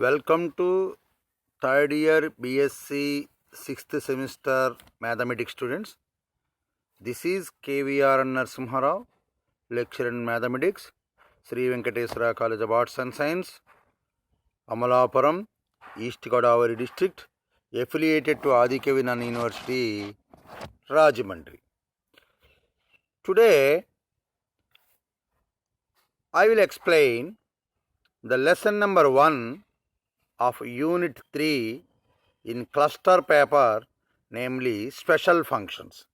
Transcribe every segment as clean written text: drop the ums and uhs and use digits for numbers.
Welcome to third year BSc 6th semester mathematics students. This is KVR Narasimha Rao, lecturer in mathematics, Sri Venkateswara College of Arts and Science, Amalapuram, East Godavari district, affiliated to Adi Kevinan University, Rajahmundry. Today, I will explain the lesson number 1 of Unit 3 in cluster paper, namely special functions.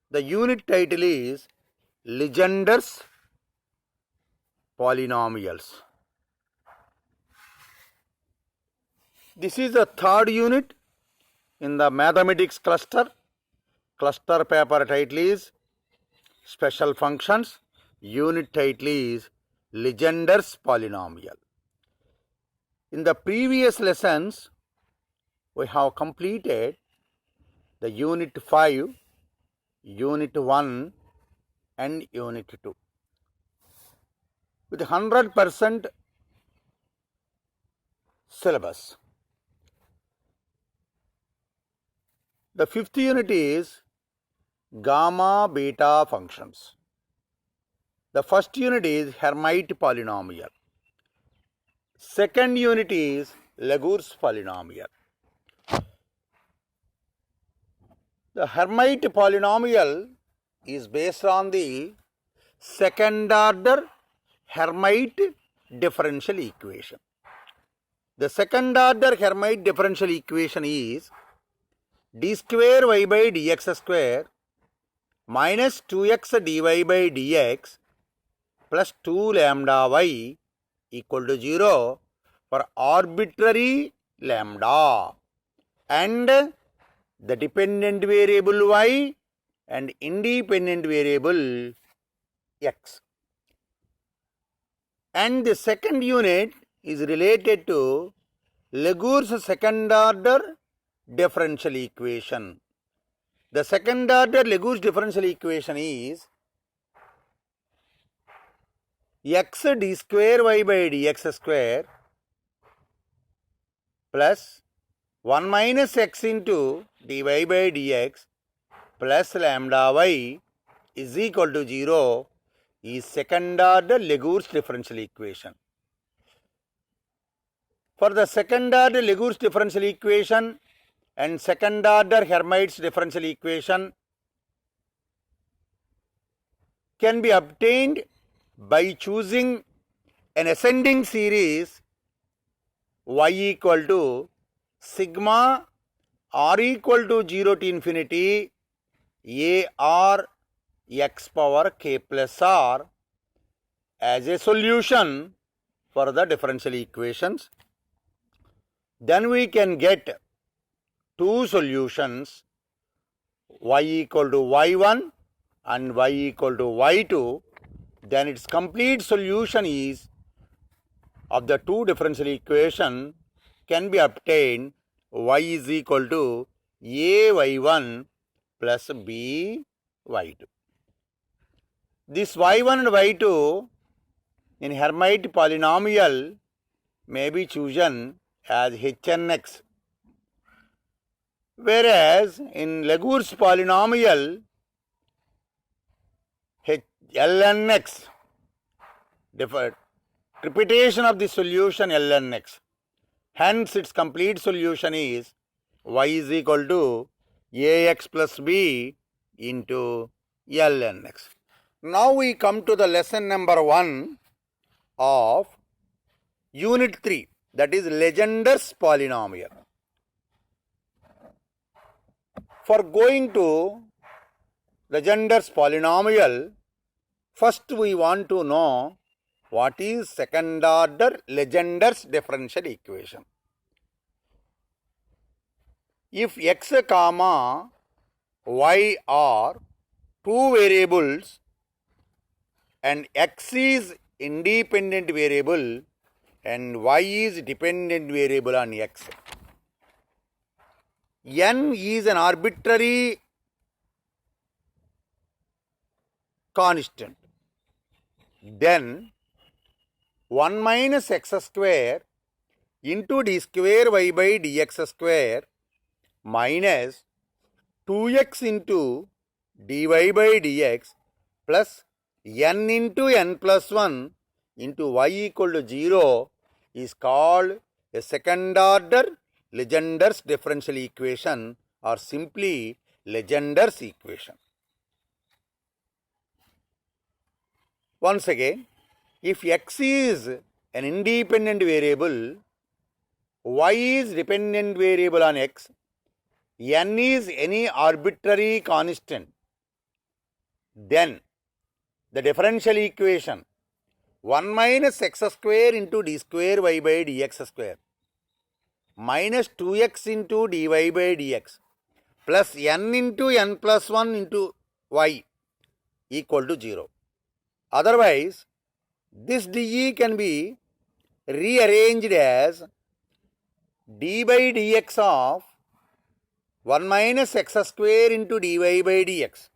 The unit title is Legendre's Polynomials. This is the third unit in the mathematics cluster. Cluster paper title is Special Functions. Unit title is Legendre's Polynomial. In the previous lessons, we have completed the Unit 5, Unit 1 and Unit 2. With 100% syllabus. The fifth unit is gamma beta functions. The first unit is Hermite polynomial. Second unit is Legure's polynomial. The Hermite polynomial is based on the second order Hermite differential equation. The second order Hermite differential equation is d square y by dx square minus 2x dy by dx plus 2 lambda y equal to 0 for arbitrary lambda and the dependent variable y and independent variable x. And the second unit is related to Legure's second order differential equation. The second order Legure's differential equation is x d square y by dx square plus 1 minus x into dy by dx plus lambda y is equal to 0 is second order Legure's differential equation. For the second order Legure's differential equation and second order Hermite's differential equation can be obtained by choosing an ascending series y equal to sigma r equal to 0 to infinity a r x power k plus r as a solution for the differential equations. Then we can get two solutions, y equal to y1 and y equal to y2. Then its complete solution is of the two differential equation can be obtained y is equal to a y1 plus b y2. This y1 and y2 in Hermite polynomial may be chosen as hnx, whereas in Legure's polynomial lnx, repetition of the solution lnx. Hence its complete solution is y is equal to ax plus b into lnx. Now we come to the lesson number 1 of Unit 3, that is Legendre's polynomial. For going to Legendre's polynomial, first we want to know what is second order Legendre's differential equation. If x comma y are two variables and x is independent variable and y is dependent variable on x, n is an arbitrary constant, then 1 minus x square into d square y by dx square minus 2x into dy by dx plus n into n plus 1 into y equal to 0 is called a second order Legendre's differential equation or simply Legendre's equation. Once again, if x is an independent variable, y is dependent variable on x, n is any arbitrary constant, then the differential equation 1 minus x square into d square y by dx square minus 2x into dy by dx plus n into n plus 1 into y equal to 0. Otherwise, this dE can be rearranged as d by dx of 1 minus x square into dy by dx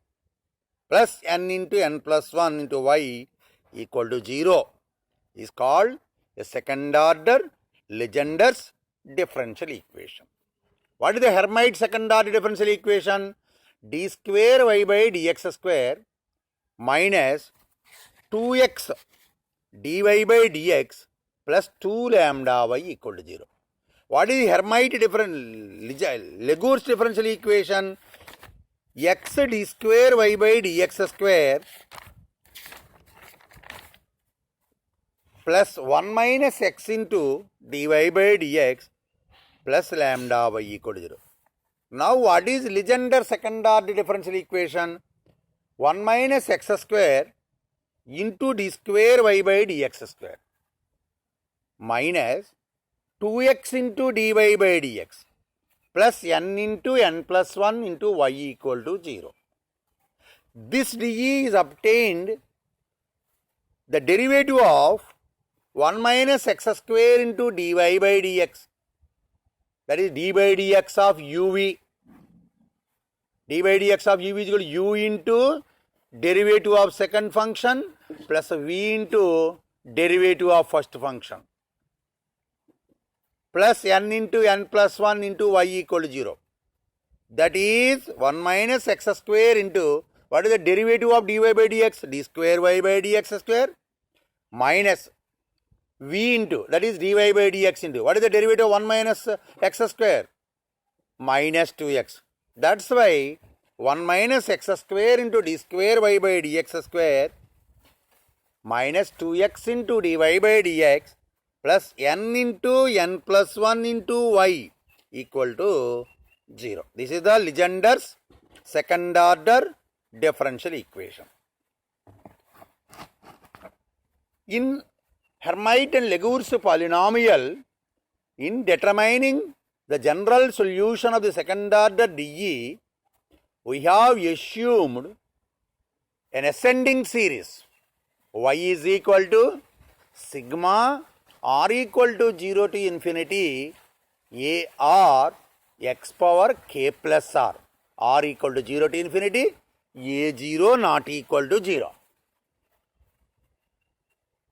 plus n into n plus 1 into y equal to 0 is called a second order Legendre's differential equation. What is the Hermite second order differential equation? D square y by dx square minus 2x dy by dx plus 2 lambda y equal to 0. What is the Hermite Legour's differential equation? X d square y by dx square plus 1 minus x into dy by dx plus lambda y equal to 0. Now what is Legendre's second order differential equation? 1 minus x square into d square y by dx square minus 2x into dy by dx plus n into n plus 1 into y equal to 0. This dE is obtained the derivative of 1 minus x square into dy by dx, that is d by dx of uv. d by dx of uv is equal to u into derivative of second function plus v into derivative of first function plus n into n plus 1 into y equal to 0. That is 1 minus x square into, what is the derivative of dy by dx? D square y by dx square minus v into, that is dy by dx into, what is the derivative of 1 minus x square? Minus 2x. That's why 1 minus x square into d square y by dx square minus 2x into dy by dx plus n into n plus 1 into y equal to 0. This is the Legendre's second order differential equation. In Hermite and Legour's polynomial, in determining the general solution of the second order dE, we have assumed an ascending series. Y is equal to sigma r equal to 0 to infinity a r x power k plus r equal to 0 to infinity a 0 not equal to 0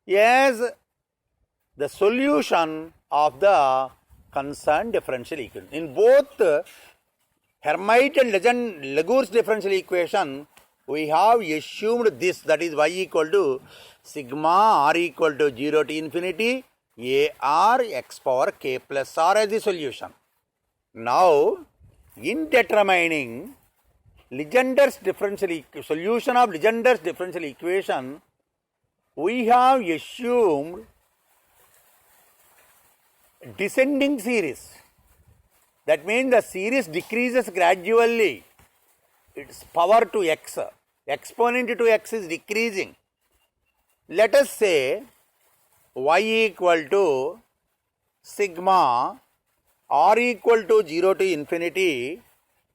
as the solution of the concerned differential equation. In both Hermite and Legour's differential equation, we have assumed this, that is y equal to sigma r equal to 0 to infinity a r x power k plus r as the solution. Now, in determining Legendre's solution of Legendre's differential equation, we have assumed descending series. That means the series decreases gradually. Its power to x, exponent to x is decreasing. Let us say y equal to sigma r equal to 0 to infinity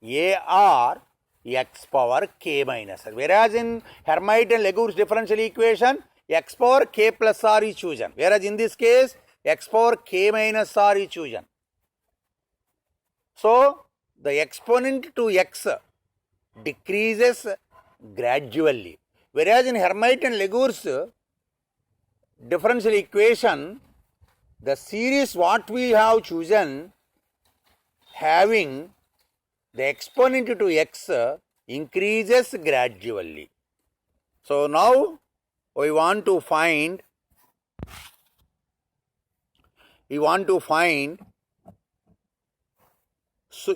a r x power k minus r. Whereas in Hermite and Legour's differential equation, x power k plus r is chosen. Whereas in this case, x power k minus r is chosen. So, the exponent to x decreases gradually. Whereas in Hermite and Legour's differential equation, the series what we have chosen having the exponent to x increases gradually. So now we want to find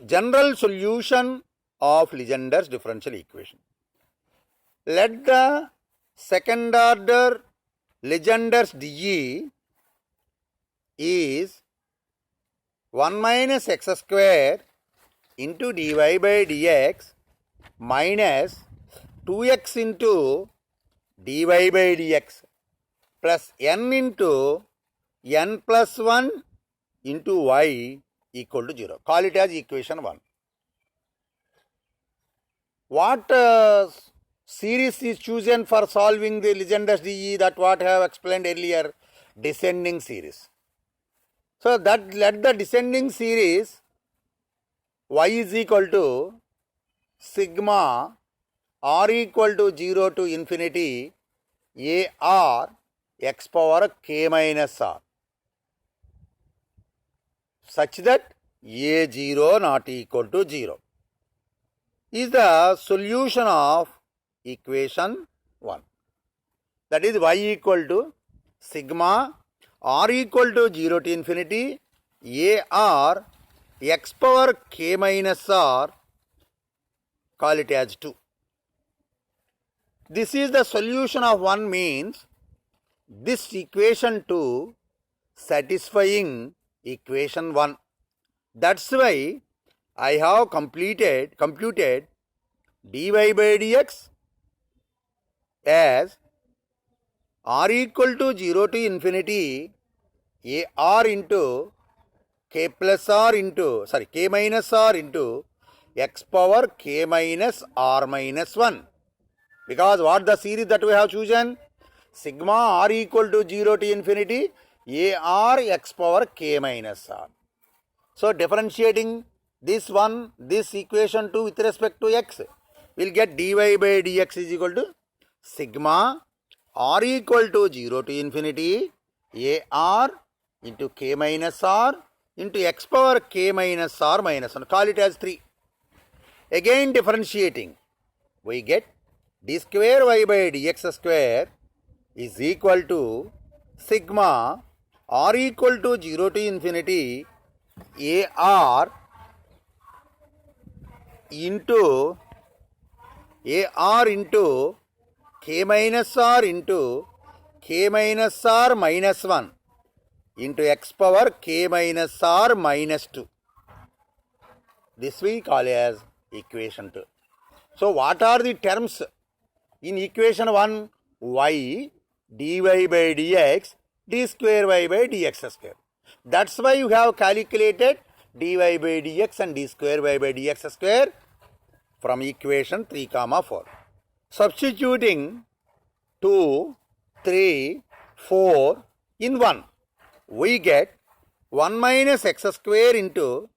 general solution of Legendre's differential equation. Let the second order Legendre's dE is 1 minus x square into dy by dx minus 2x into dy by dx plus n into n plus 1 into y equal to 0. Call it as equation 1. What series is chosen for solving the Legendre's dE? That what I have explained earlier, descending series. So that let the descending series y is equal to sigma r equal to 0 to infinity a r x power k minus r, such that a0 not equal to 0 is the solution of equation 1. That is y equal to sigma r equal to 0 to infinity a r x power k minus r, call it as 2. This is the solution of 1 means this equation 2 satisfying equation 1. That's why I have computed dy by dx as r equal to 0 to infinity a r into k plus r into k minus r into x power k minus r minus 1. Because what the series that we have chosen? Sigma r equal to 0 to infinity a r x power k minus r. So differentiating this equation 2 with respect to x, we'll get dy by dx is equal to sigma r equal to 0 to infinity a r into k minus r into x power k minus r minus 1. Call it as 3. Again differentiating, we get d square y by dx square is equal to sigma r equal to 0 to infinity a r into k minus r into k minus r minus 1 into x power k minus r minus 2. This we call as equation 2. So what are the terms in equation 1? Y dy by dx d square y by dx square. That's why you have calculated dy by dx and d square y by dx square from equation 3, 4. Substituting 2, 3, 4 in 1, we get 1 minus x square into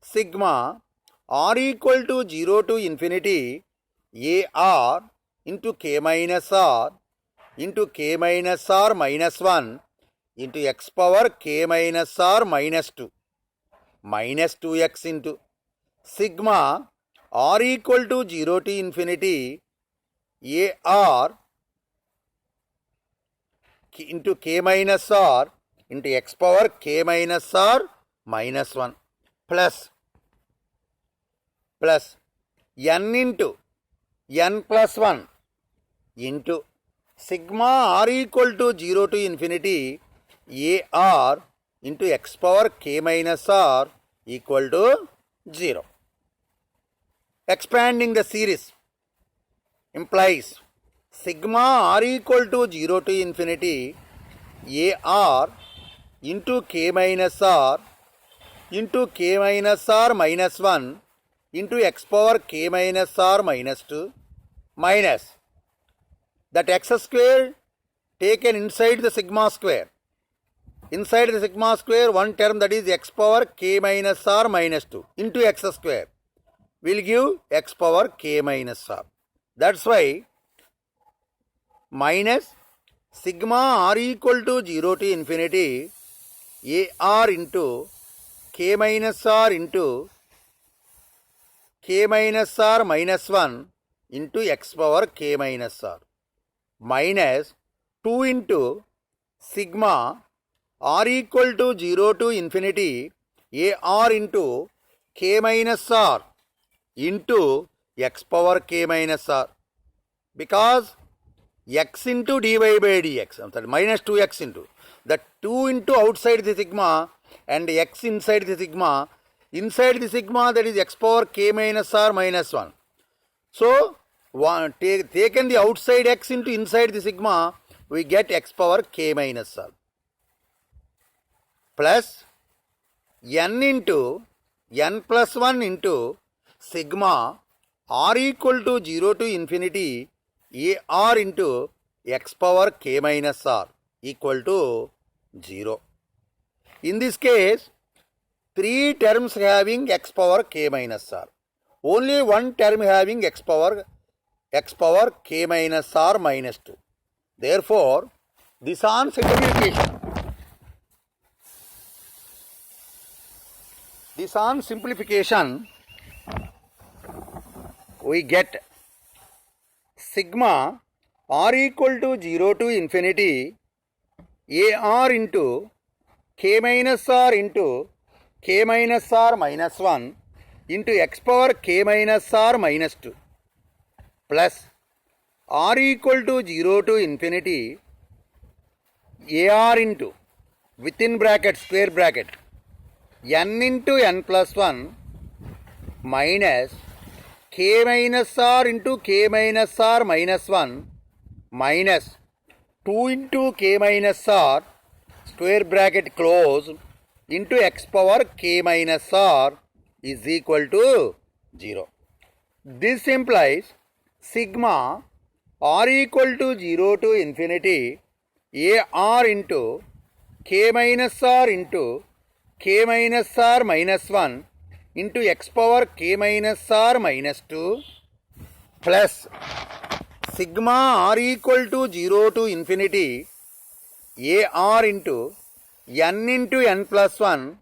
sigma r equal to 0 to infinity a r into k minus r into k minus r minus 1 into x power k minus r minus 2 minus 2x into sigma r equal to 0 to infinity a r into k minus r into x power k minus r minus 1 plus n into n plus 1 into sigma r equal to 0 to infinity a r into x power k minus r equal to 0. Expanding the series implies sigma r equal to 0 to infinity a r into k minus r into k minus r minus 1 into x power k minus r minus 2 minus that x square taken inside the sigma square. Inside the sigma square, one term, that is x power k minus r minus 2 into x square will give x power k minus r. That's why minus sigma r equal to 0 to infinity AR into K minus R into K minus R minus 1 into x power K minus R minus 2 into sigma R equal to 0 to infinity AR into K minus R into x power K minus R, because x into dy by dx, minus 2x into the 2 into outside the sigma and x inside the sigma, that is x power K minus R minus 1. So taken the outside x into inside the sigma, we get x power K minus R plus n into n plus 1 into sigma R equal to 0 to infinity AR into x power K minus R equal to 0. In this case, 3 terms having x power K minus R. Only one term having x power K minus R minus 2. Therefore, this on simplification, we get sigma R equal to 0 to infinity AR into K minus R into K minus R minus 1 into x power K minus R minus 2 plus R equal to 0 to infinity AR into, within bracket, square bracket, n into n plus 1 minus K minus R into K minus R minus 1 minus 2 into K minus R, square bracket closed, into x power K minus R is equal to 0. This implies sigma R equal to 0 to infinity AR into K minus R into K minus R minus 1 into x power K minus R minus 2 plus sigma R equal to 0 to infinity AR into n plus 1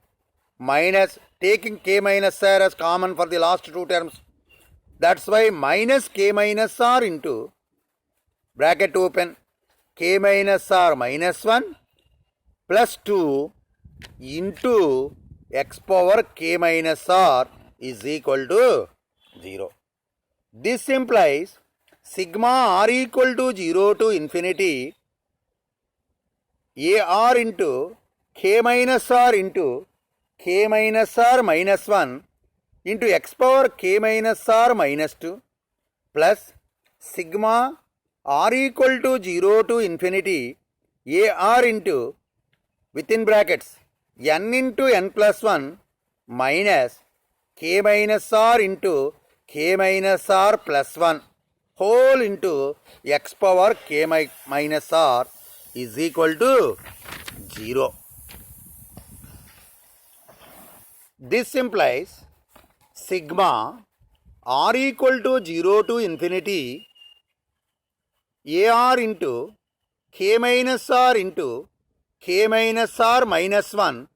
minus, taking K minus R as common for the last two terms, that's why minus K minus R into, bracket open, K minus R minus 1 plus 2 into x power K minus R is equal to 0. This implies sigma R equal to 0 to infinity AR into K minus R into K minus R minus 1 into x power K minus R minus 2 plus sigma R equal to 0 to infinity AR into, within brackets, n into n plus 1 minus K minus R into K minus R plus 1 whole into x power K minus R is equal to 0. This implies sigma R equal to 0 to infinity AR into K minus R into K minus R minus 1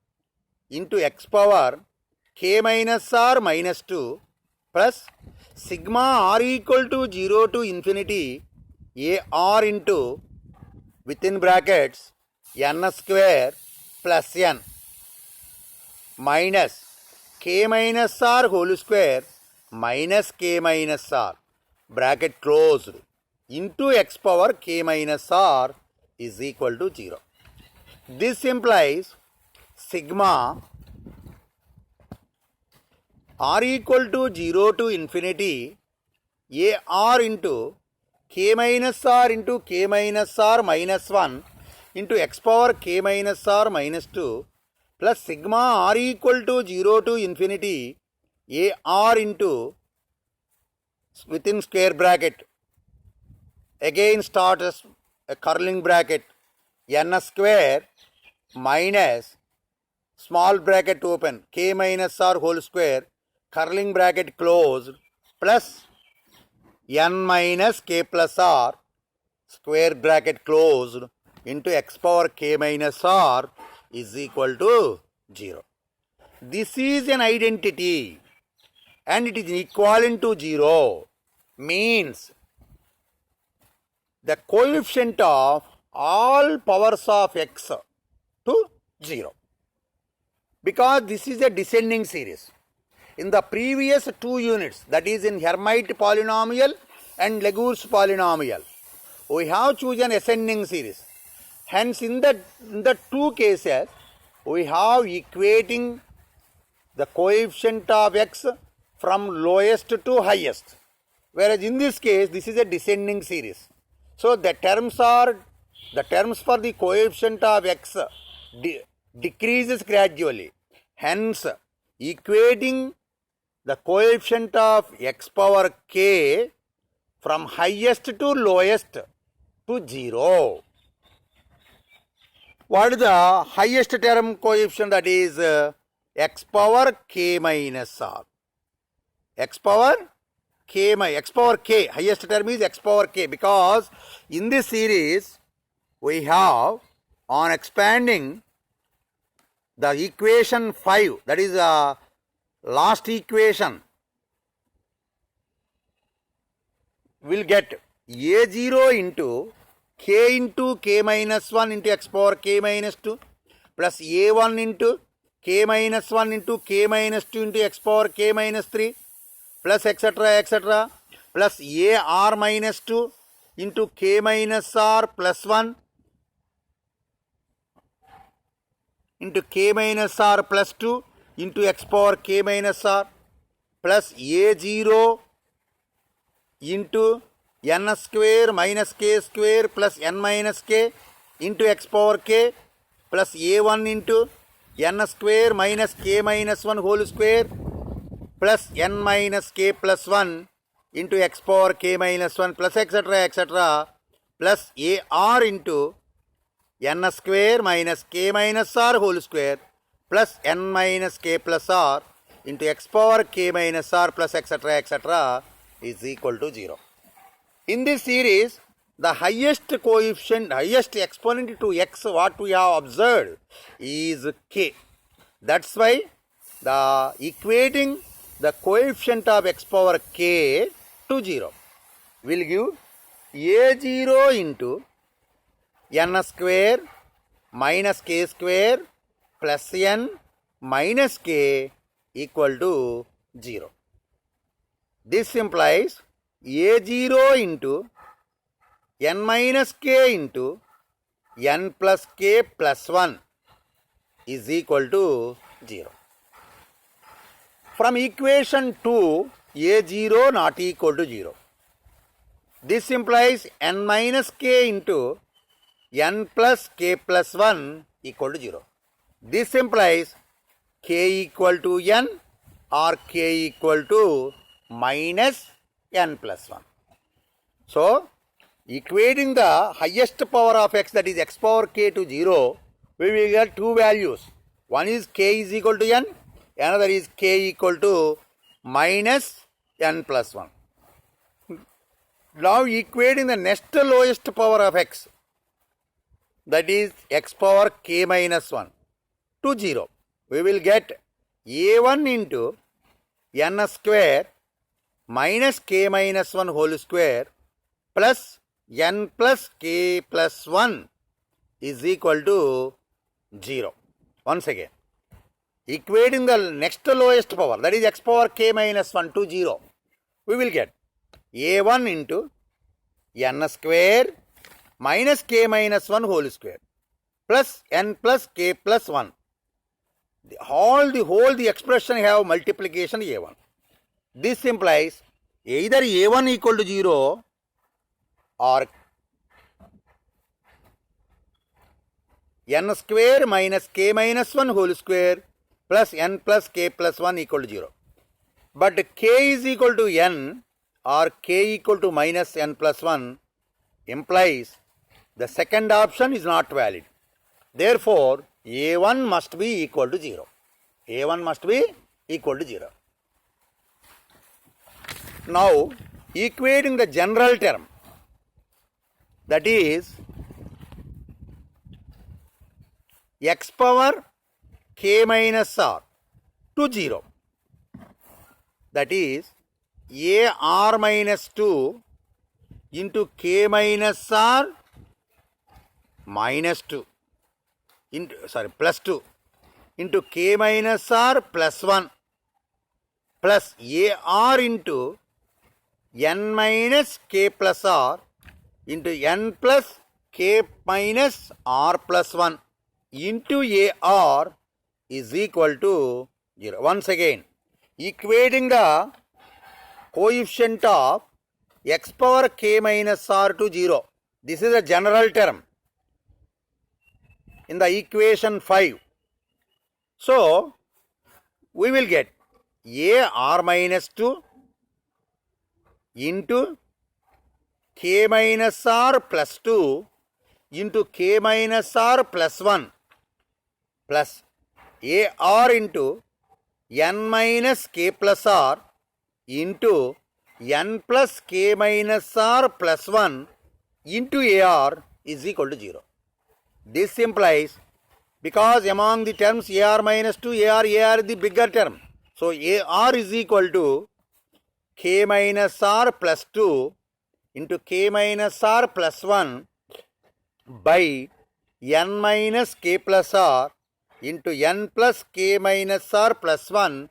into x power K minus R minus 2 plus sigma R equal to 0 to infinity AR into, within brackets, n square plus n minus K minus R whole square minus K minus R, bracket closed, into x power K minus R is equal to 0. This implies sigma R equal to 0 to infinity AR into K minus R into K minus R minus 1 into x power K minus R minus 2 plus sigma R equal to 0 to infinity AR into, within square bracket, again start as a curling bracket, n square minus small bracket open, K minus R whole square, curling bracket closed, plus n minus K plus R, square bracket closed, into x power K minus R is equal to 0. This is an identity and it is equivalent to 0, means the coefficient of all powers of x to 0, because this is a descending series. In the previous two units, that is in Hermite polynomial and Legure's polynomial, we have chosen ascending series. Hence, in the two cases, we have equating the coefficient of x from lowest to highest. Whereas in this case, this is a descending series. So the terms for the coefficient of x decreases gradually. Hence, equating the coefficient of x power k from highest to lowest to 0. What is the highest term coefficient? That is x power k minus r. X power k, highest term is x power k, because in this series we have, on expanding the equation 5, that is last equation, will get a0 into k minus 1 into x power k minus 2 plus a1 into k minus 1 into k minus 2 into x power k minus 3 plus etc. plus ar minus 2 into k minus r plus 1 into k minus r plus 2 into x power k minus r plus a0 into n square minus k square plus n minus k into x power k plus a1 into n square minus k minus 1 whole square plus n minus k plus 1 into x power k minus 1 plus etc. plus ar into n square minus k minus r whole square plus n minus k plus r into x power k minus r plus etc. is equal to 0. In this series, the highest coefficient, highest exponent to x, what we have observed is k. That's why the equating the coefficient of x power k to 0 will give a0 into n square minus k square plus n minus k equal to 0. This implies a0 into n minus k into n plus k plus 1 is equal to 0. From equation 2, a0 not equal to 0. This implies n minus k into n plus k plus 1 equal to 0. This implies k equal to n or k equal to minus n plus 1. So, equating the highest power of x, that is x power k, to 0, we will get two values. One is k is equal to n, another is k equal to minus n plus 1. Now equating the next lowest power of x, that is x power k minus 1, to 0, we will get a1 into n square minus k minus 1 whole square plus n plus k plus 1 is equal to 0. Once again, equating the next lowest power, that is x power k minus 1, to 0, we will get a1 into n square minus k minus 1 whole square plus n plus k plus 1. The expression have multiplication a1. This implies either a1 equal to 0 or n square minus k minus 1 whole square plus n plus k plus 1 equal to 0. But k is equal to n or k equal to minus n plus 1 implies the second option is not valid. Therefore, a1 must be equal to 0. a1 must be equal to 0. Now, equating the general term, that is x power k minus r to 0. That is a r minus 2 into k minus r minus 2 into plus 2 into k minus r plus 1 plus a r into n minus k plus r into n plus k minus r plus 1 into a r is equal to 0. Once again, equating the coefficient of x power k minus r to 0. This is a general term in the equation 5. So, we will get a r minus 2 into k minus r plus 2 into k minus r plus 1 plus a r into n minus k plus r into n plus k minus r plus 1 into a r is equal to 0. This implies, because among the terms a r minus 2, a r is the bigger term. So, a r is equal to k minus r plus 2 into k minus r plus 1 by n minus k plus r into n plus k minus r plus 1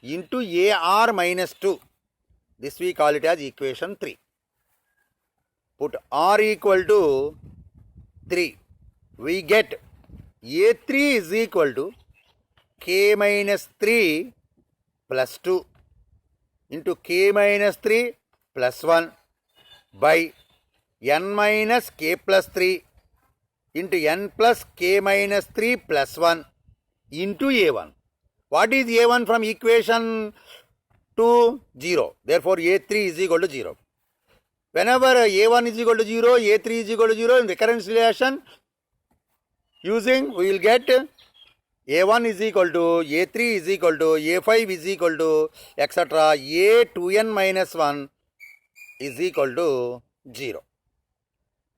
into a r minus 2. This we call it as equation 3. Put r equal to 3. We get a3 is equal to k minus 3 plus 2 into k minus 3 plus 1 by n minus k plus 3 into n plus k minus 3 plus 1 into a1. What is a1 from equation 2? 0. Therefore, a3 is equal to 0. Whenever a1 is equal to 0, a3 is equal to 0 in recurrence relation, using we will get a1 is equal to a3 is equal to a5 is equal to etc. a2n minus 1 is equal to 0.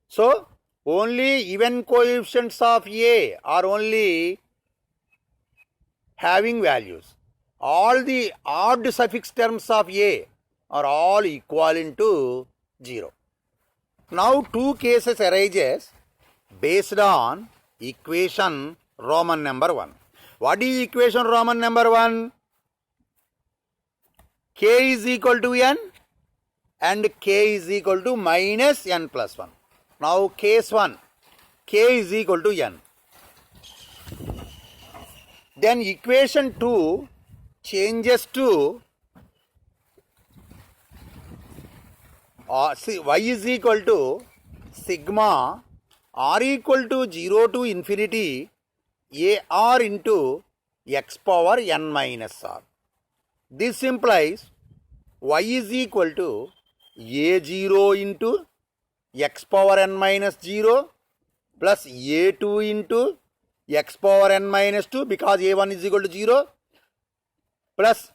So, only even coefficients of a are only having values. All the odd suffix terms of a are all equivalent to 0. Now, two cases arises based on equation Roman number 1. What is equation Roman number 1? K is equal to n and k is equal to minus n plus 1. Now, case 1, k is equal to n. Then equation 2 changes to y is equal to sigma r equal to 0 to infinity a r into x power n minus r. This implies y is equal to a0 into x power n minus 0 plus a2 into x power n minus 2 because a1 is equal to 0 plus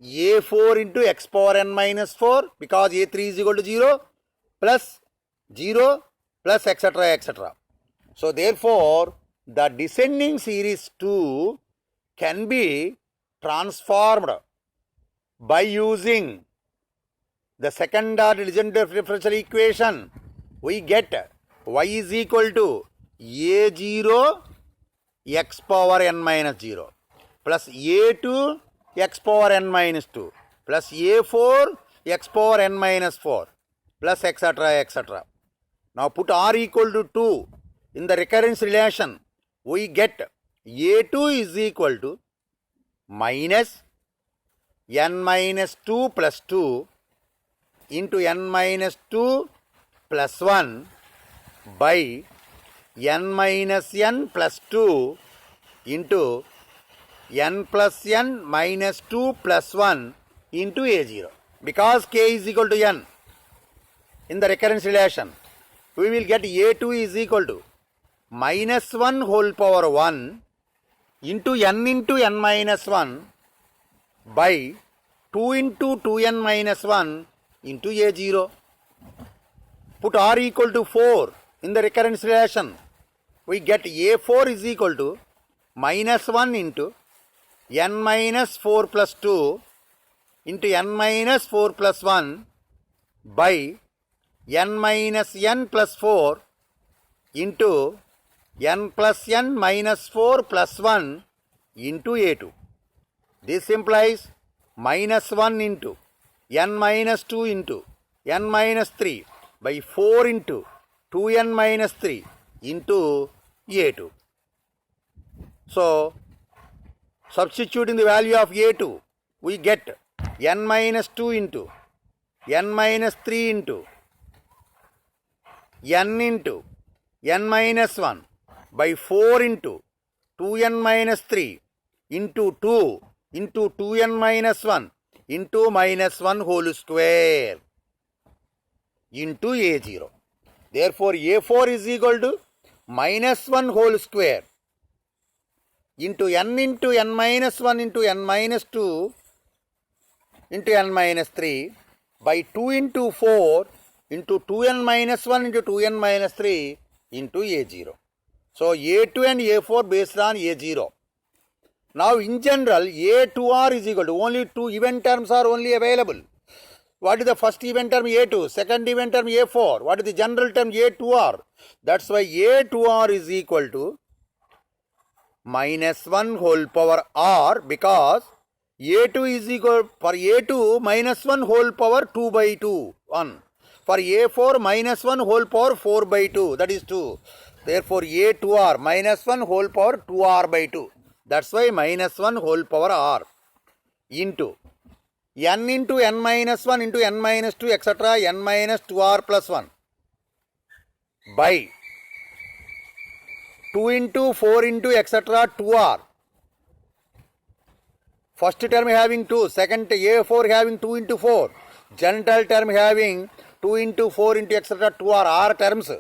a4 into x power n minus 4 because a3 is equal to 0 plus 0 plus etc. etc. So, therefore, the descending series 2 can be transformed by using the second order Legendre differential equation. We get y is equal to a0 x power n minus 0 plus a2 x power n minus 2 plus a4 x power n minus 4 plus etc. etc. Now, put r equal to 2 in the recurrence relation. We get a2 is equal to minus n minus 2 plus 2 into n minus 2 plus 1 by n minus n plus 2 into n plus n minus 2 plus 1 into a0. Because k is equal to n in the recurrence relation, we will get a2 is equal to minus 1 whole power 1 into n minus 1 by 2 into 2n minus 1 into a0. Put r equal to 4 in the recurrence relation. we get A4 is equal to minus 1 into n minus 4 plus 2 into n minus 4 plus 1 by n minus n plus 4 into n plus n minus 4 plus 1 into A2. This implies minus 1 into n minus 2 into n minus 3 by 4 into 2n minus 3 into A2. So, substituting the value of A2, we get n minus 2 into n minus 3 into n minus 1 by 4 into 2n minus 3 into 2 into 2n minus 1 into minus 1 whole square into A0. Therefore, A4 is equal to minus 1 whole square into n minus 1 into n minus 2 into n minus 3 by 2 into 4 into 2n minus 1 into 2n minus 3 into A0. So, A2 and A4 based on A0. Now, in general, A2R is equal to only two event terms are only available. What is the first event term? A2. Second event term A4. What is the general term? A2R. That's why A2R is equal to minus 1 whole power R, because A2 is equal, for A2 minus 1 whole power 2 by 2, 1. For A4 minus 1 whole power 4 by 2, that is 2. Therefore, A2R minus 1 whole power 2R by 2. That's why minus 1 whole power R into n minus 1 into n minus 2 etc. n minus 2R plus 1 by 2 into 4 into etc. 2R. First term having 2, second A4 having 2 into 4, general term having 2 into 4 into etc. 2R, R terms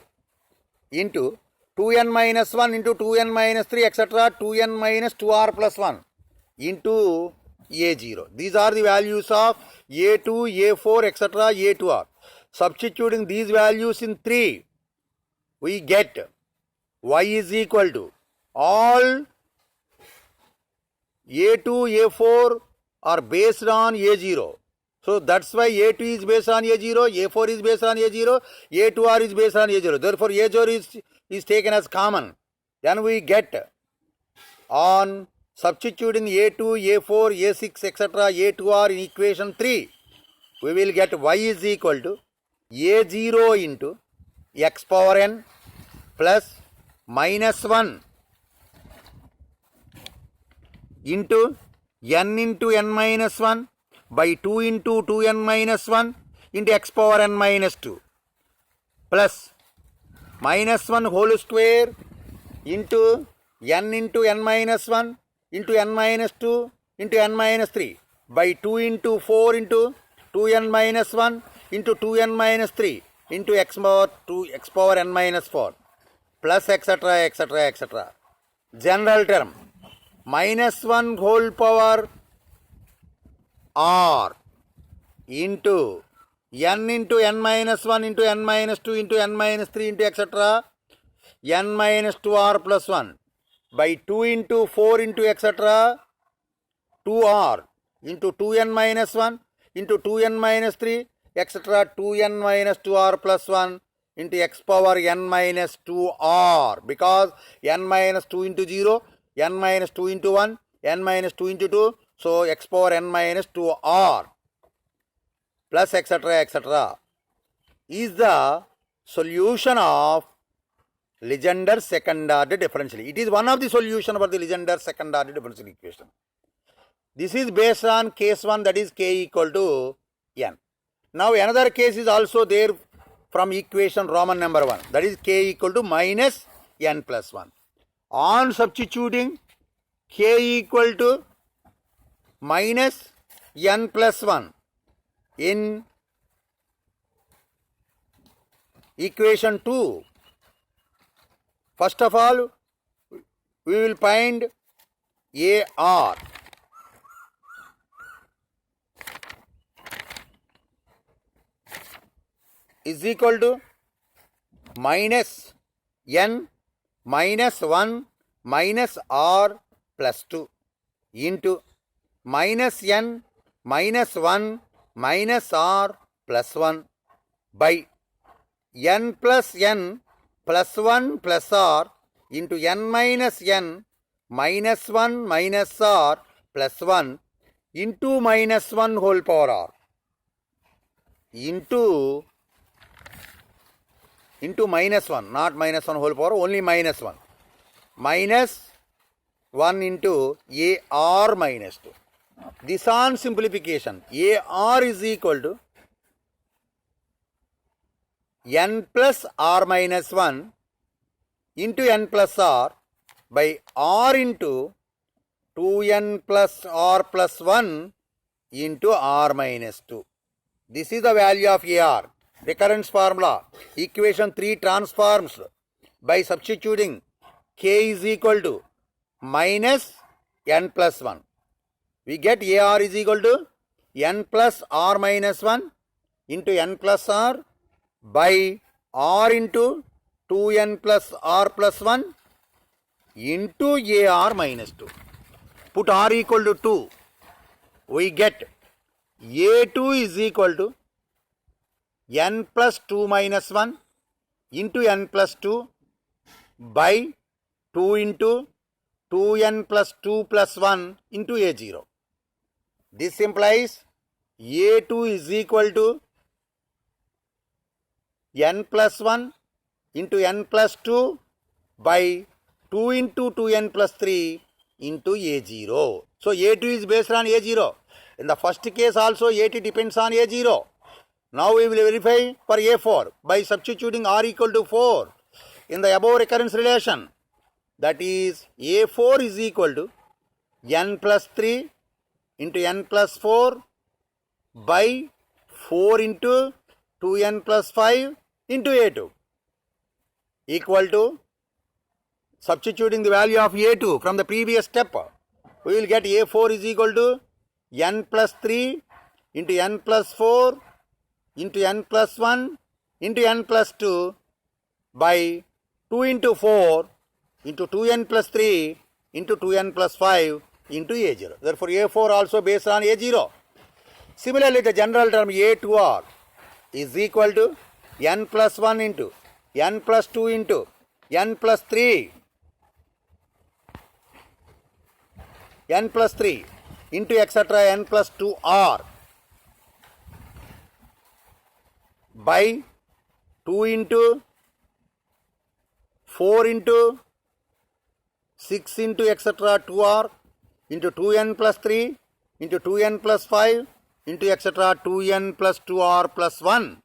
into 2n minus 1 into 2n minus 3 etc. 2n minus 2R plus 1 into A0. These are the values of A2, A4 etc. A2R. Substituting these values in 3, we get y is equal to all A2, A4 are based on A0. So that's why A2 is based on A0, A4 is based on A0, A2R is based on A0. Therefore, A0 is taken as common. Then we get on substituting A2, A4, A6, etc., A2R in equation 3, we will get y is equal to A0 into x power n plus minus 1 into n minus 1 by 2 into 2n minus 1 into x power n minus 2 plus minus 1 whole square into n minus 1 into n minus 2 into n minus 3 by 2 into 4 into 2n minus 1 into 2n minus 3 into x power n minus 4 plus etc. etc. etc. General term minus 1 whole power R into n minus 1 into n minus 2 into n minus 3 into etc. n minus 2R plus 1 by 2 into 4 into etc. 2R into 2n minus 1 into 2n minus 3 etc. 2n minus 2R plus 1 into x power n minus 2R, because n minus 2 into 0, n minus 2 into 1, n minus 2 into 2, so x power n minus 2R plus etc. etc. is the solution of Legendre's second order differential. It is one of the solution for the Legendre's second order differential equation. This is based on case 1, that is k equal to n. Now another case is also there from equation Roman number 1, that is k equal to minus n plus 1. On substituting k equal to minus n plus 1 in equation 2, first of all we will find AR is equal to minus n minus 1 minus r plus 2 into minus n minus 1 minus r plus 1 by n plus 1 plus r into n minus 1 minus r plus 1 into minus 1 whole power r into minus 1, not minus 1 whole power, only minus 1. Minus 1 into a r minus 2. This on simplification, a r is equal to n plus r minus 1 into n plus r by r into 2n plus r plus 1 into r minus 2. This is the value of AR. Recurrence formula. Equation 3 transforms by substituting k is equal to minus n plus 1. We get AR is equal to n plus r minus 1 into n plus r by r into 2n plus r plus 1 into AR minus 2. Put r equal to 2. We get A2 is equal to n plus 2 minus 1 into n plus 2 by 2 into 2n plus 2 plus 1 into A0. This implies A2 is equal to n plus 1 into n plus 2 by 2 into 2n plus 3 into A0. So A2 is based on A0. In the first case also A2 depends on A0. Now we will verify for A4 by substituting r equal to 4 in the above recurrence relation. That is A4 is equal to n plus 3 into n plus 4 by 4 into 2n plus 5 into A2 equal to, substituting the value of A2 from the previous step, we will get A4 is equal to n plus 3 into n plus 4 into n plus 1 into n plus 2 by 2 into 4 into 2n plus 3 into 2n plus 5 into A0. Therefore, A4 also based on A0. Similarly, the general term A2R is equal to n plus 1 into n plus 2 into n plus 3 into etc. n plus 2r by 2 into 4 into 6 into etc. 2r into 2n plus 3 into 2n plus 5 into etc. 2n plus 2r plus 1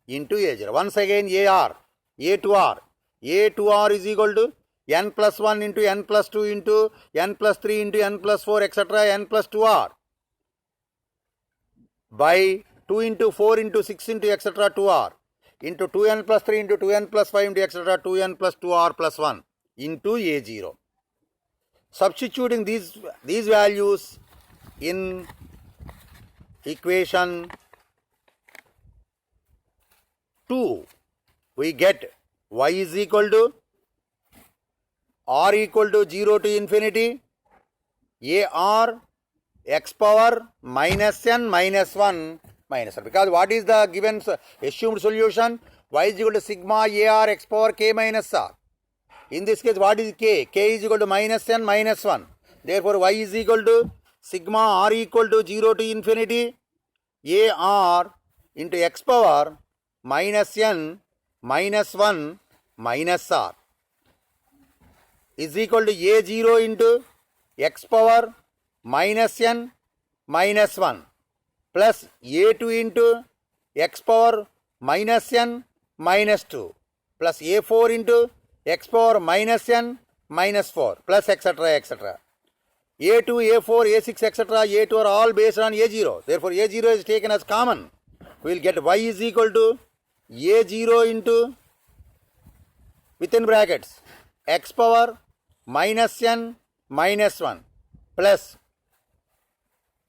into A0. Once again AR, A2R. A2R is equal to n plus 1 into n plus 2 into n plus 3 into n plus 4 etc. n plus 2r by 2 into 4 into 6 into etc. 2r into 2n plus 3 into 2n plus 5 into etc. 2n plus 2r plus 1 into A0. Substituting these values in equation 2, we get y is equal to r equal to 0 to infinity AR x power minus n minus 1 minus r. Because what is the given assumed solution? Y is equal to sigma AR x power k minus r. In this case, what is k? K is equal to minus n minus 1. Therefore, y is equal to sigma r equal to 0 to infinity AR into x power minus n minus 1 minus r is equal to A0 into x power minus n minus 1 plus A2 into x power minus n minus 2 plus A4 into x power minus n minus 4 plus etc. etc. A2, A4, A6 etc. A2 are all based on A0. Therefore, A0 is taken as common. We will get y is equal to A0 into within brackets x power minus n minus 1 plus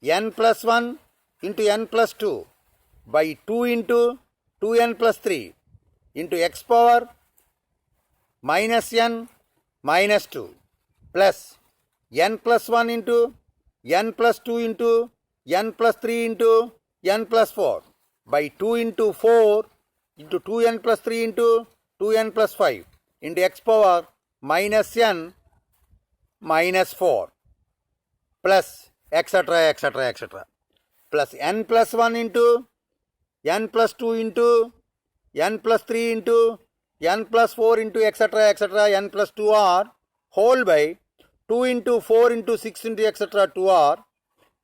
n plus 1 into n plus 2 by 2 into 2n plus 3 into x power minus n minus 2 plus n plus 1 into n plus 2 into n plus 3 into n plus 4 by 2 into 4 into 2n plus 3 into 2n plus 5 into x power minus n minus 4 plus etc etc etc plus n plus 1 into n plus 2 into n plus 3 into n plus 4 into etc etc n plus 2r whole by 2 into 4 into 6 into etc 2r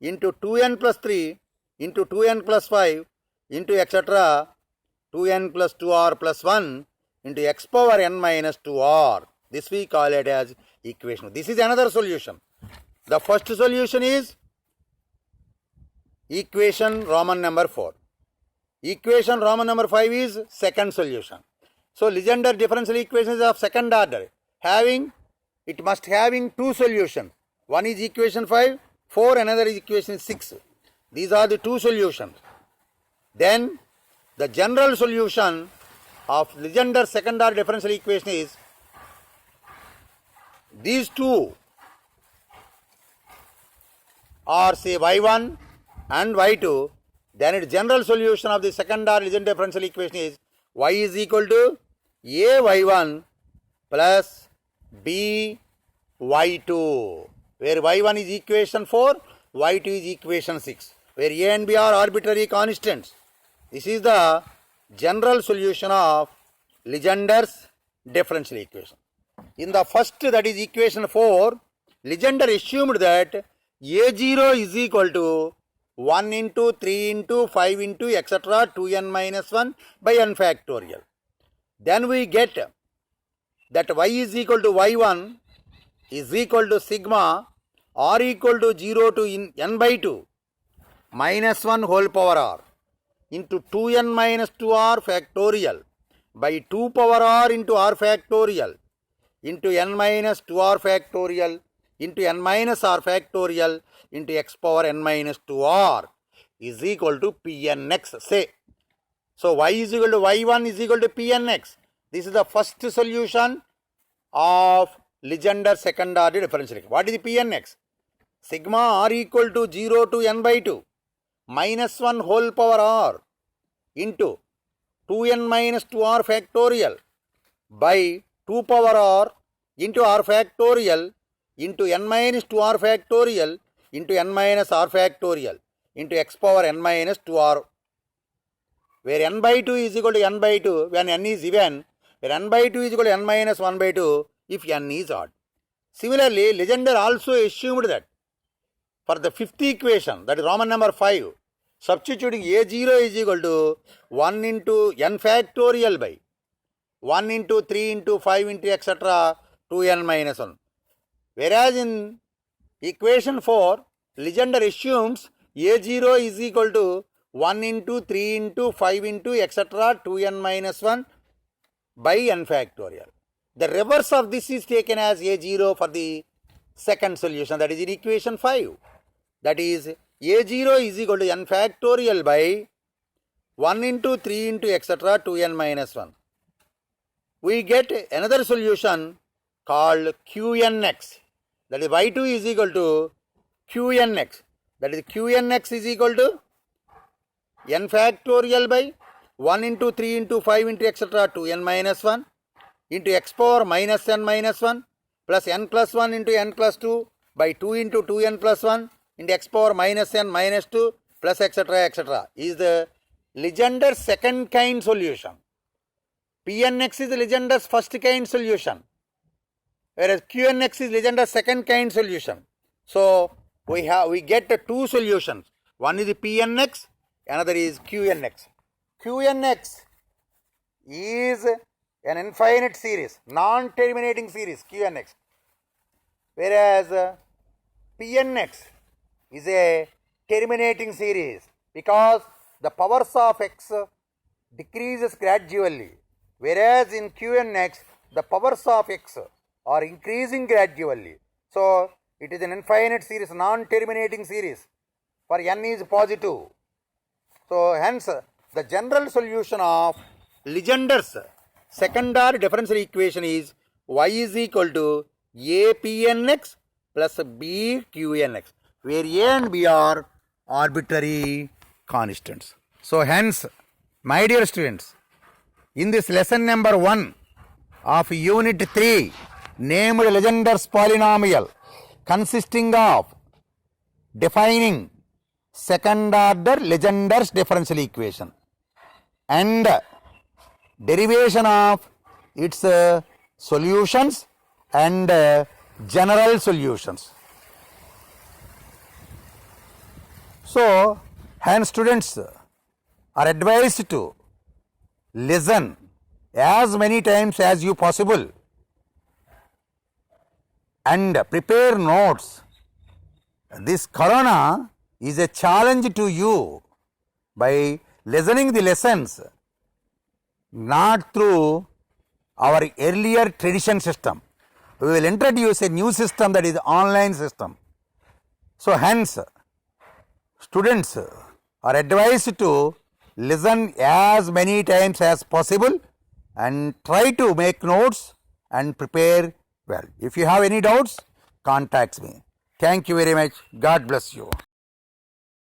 into 2n plus 3 into 2n plus 5 into etc 2n plus 2r plus 1 into x power n minus 2r. This we call it as equation. This is another solution. The first solution is equation Roman number 4. Equation Roman number 5 is second solution. So Legendre differential equation is of second order. It must having two solutions. One is equation 5, 4, another is equation 6. These are the two solutions. Then the general solution of Legendre second order differential equation is these two are say y1 and y2. Then its general solution of the second order Legendre differential equation is y is equal to a y1 plus b y2, where y1 is equation 4, y2 is equation 6, where a and b are arbitrary constants. This is the general solution of Legendre's differential equation. In the first, that is equation 4, Legendre assumed that a0 is equal to 1 into 3 into 5 into etc 2n minus 1 by n factorial. Then we get that y is equal to y1 is equal to sigma r equal to 0 to n by 2 minus 1 whole power r into 2n minus 2r factorial by 2 power r into r factorial into n minus 2r factorial into n minus r factorial into x power n minus 2r is equal to pnx, say. So y is equal to y1 is equal to pnx. This is the first solution of Legendre second order differential equation. What is the pnx? Sigma r equal to 0 to n by 2 minus 1 whole power r into 2n minus 2r factorial by 2 power r into r factorial into n minus 2r factorial into n minus r factorial into x power n minus 2r, where n by 2 is equal to n by 2 when n is even, where n by 2 is equal to n minus 1 by 2 if n is odd. Similarly, Legendre also assumed that for the fifth equation, that is Roman number 5, substituting a0 is equal to 1 into n factorial by 1 into 3 into 5 into etc 2n minus 1. Whereas in equation 4, Legendre assumes a0 is equal to 1 into 3 into 5 into etc 2n minus 1 by n factorial. The reverse of this is taken as a0 for the second solution, that is in equation 5. That is a0 is equal to n factorial by 1 into 3 into etc 2n minus 1. We get another solution called qnx, that is y2 is equal to qnx, that is qnx is equal to n factorial by 1 into 3 into 5 into etc 2n minus 1 into x power minus n minus 1 plus n plus 1 into n plus 2 by 2 into 2n plus 1 into x power minus n minus 2 plus etc etc is the Legendre's second kind solution. Pnx is Legendre's first kind solution, whereas qnx is Legendre's second kind solution. So we get two solutions. One is the pnx, another is qnx. Qnx is an infinite series, non-terminating series, qnx, whereas pnx is a terminating series because the powers of x decreases gradually, whereas in qnx the powers of x are increasing gradually. So it is an infinite series, non-terminating series, for n is positive. So hence the general solution of Legendre's second order differential equation is y is equal to APNX plus BQNX, where A and B are arbitrary constants. So hence, my dear students, in this lesson number 1 of unit 3, named Legendre's polynomial, consisting of defining second order Legendre's differential equation and derivation of its solutions and general solutions. So, hence students are advised to listen as many times as you possible and prepare notes. This corona is a challenge to you by listening the lessons not through our earlier tradition system. We will introduce a new system, that is online system. So hence, students are advised to listen as many times as possible and try to make notes and prepare well. If you have any doubts, contact me. Thank you very much. God bless you.